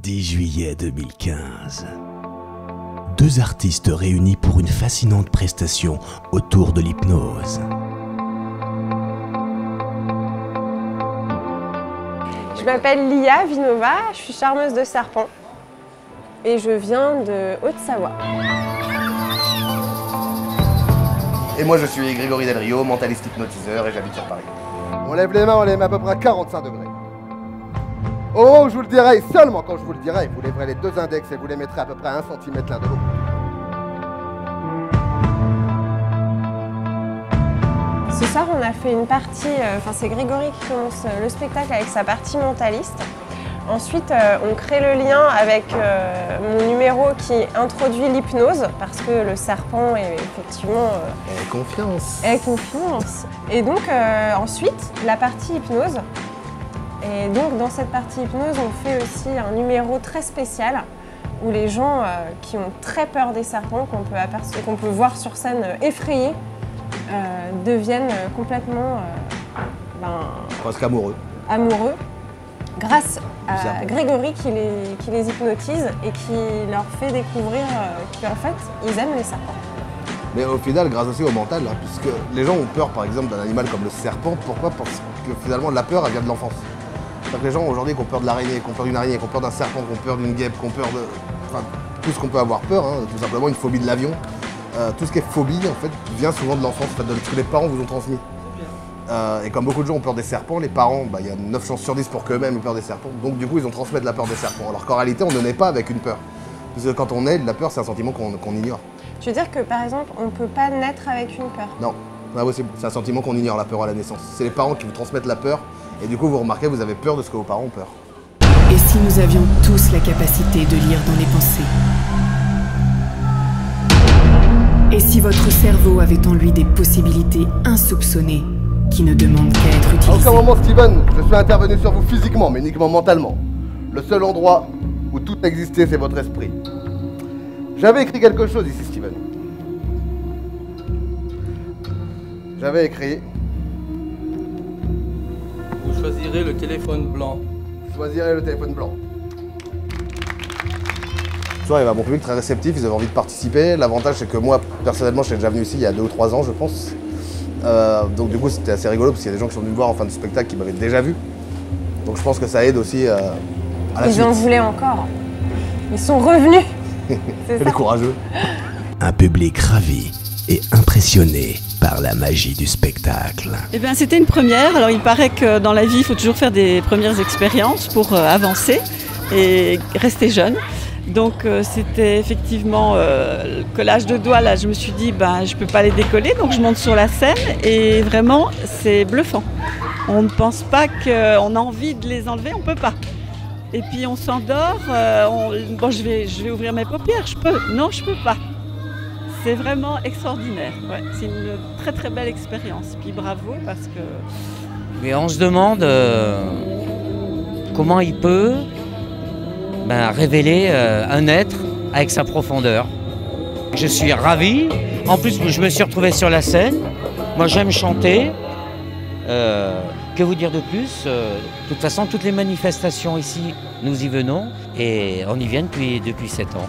10 juillet 2015. Deux artistes réunis pour une fascinante prestation autour de l'hypnose. Je m'appelle Lia Vinova, je suis charmeuse de serpent et je viens de Haute-Savoie. Et moi je suis Grégory Del Rio, mentaliste hypnotiseur et j'habite sur Paris. On lève les mains, on les met à peu près à 45 degrés. Au moment où je vous le dirai, et seulement quand je vous le dirai, vous lèverez les deux index et vous les mettrez à peu près à 1 cm l'un de l'autre. Ce soir on a fait une partie, c'est Grégory qui commence le spectacle avec sa partie mentaliste. Ensuite on crée le lien avec mon numéro qui introduit l'hypnose parce que le serpent est effectivement... confiance. Confiance. Et donc ensuite la partie hypnose. Et donc dans cette partie hypnose, on fait aussi un numéro très spécial où les gens qui ont très peur des serpents, qu'on peut voir sur scène effrayés, deviennent complètement presque amoureux. Grâce à Grégory qui les hypnotise et qui leur fait découvrir qu'en fait, ils aiment les serpents. Mais au final, grâce aussi au mental, hein, puisque les gens ont peur par exemple d'un animal comme le serpent. Pourquoi? Parce que finalement la peur elle vient de l'enfance. Donc les gens aujourd'hui qui ont peur de l'araignée, qui ont peur d'une araignée, qui ont peur d'un serpent, qui ont peur d'une guêpe, qui ont peur de... Enfin, tout ce qu'on peut avoir peur, hein, tout simplement une phobie de l'avion. Tout ce qui est phobie, en fait, vient souvent de l'enfance, en fait, de ce que les parents vous ont transmis. Et comme beaucoup de gens ont peur des serpents, les parents, il y a 9 chances sur 10 pour qu'eux-mêmes aient peur des serpents. Donc du coup, ils ont transmis de la peur des serpents. Alors qu'en réalité, on ne naît pas avec une peur. Parce que quand on naît, la peur, c'est un sentiment qu'on ignore. Tu veux dire que, par exemple, on ne peut pas naître avec une peur? Non, c'est impossible. C'est un sentiment qu'on ignore, la peur à la naissance. C'est les parents qui vous transmettent la peur. Et du coup, vous remarquez, vous avez peur de ce que vos parents ont peur. Et si nous avions tous la capacité de lire dans les pensées? Et si votre cerveau avait en lui des possibilités insoupçonnées qui ne demandent qu'à être À utilisées? aucun moment, Steven, je suis intervenu sur vous physiquement, mais uniquement mentalement. Le seul endroit où tout a existé, c'est votre esprit. J'avais écrit quelque chose ici, Steven. J'avais écrit... Vous choisirez le téléphone blanc. Choisirez le téléphone blanc. Il y avait un bon public très réceptif, ils avaient envie de participer. L'avantage, c'est que moi, personnellement, j'étais déjà venu ici il y a 2 ou 3 ans, je pense. Donc du coup, c'était assez rigolo, parce qu'il y a des gens qui sont venus me voir en fin de spectacle qui m'avaient déjà vu. Donc je pense que ça aide aussi à la suite. Ils en voulaient encore. Ils sont revenus. C'est Les courageux. Un public ravi et impressionné par la magie du spectacle. Eh bien, c'était une première. Alors, il paraît que dans la vie, il faut toujours faire des premières expériences pour avancer et rester jeune. Donc, c'était effectivement collage de doigts. Là, je me suis dit, je ne peux pas les décoller. Donc, je monte sur la scène et vraiment, c'est bluffant. On ne pense pas qu'on a envie de les enlever, on ne peut pas. Et puis, on s'endort. Bon, je vais ouvrir mes paupières. Je peux? Non, je ne peux pas. C'est vraiment extraordinaire. Ouais, c'est une très très belle expérience. Puis bravo parce que... Mais on se demande comment il peut révéler un être avec sa profondeur. Je suis ravi. En plus, je me suis retrouvé sur la scène. Moi, j'aime chanter. Que vous dire de plus? De toute façon, toutes les manifestations ici, nous y venons. Et on y vient depuis 7 ans.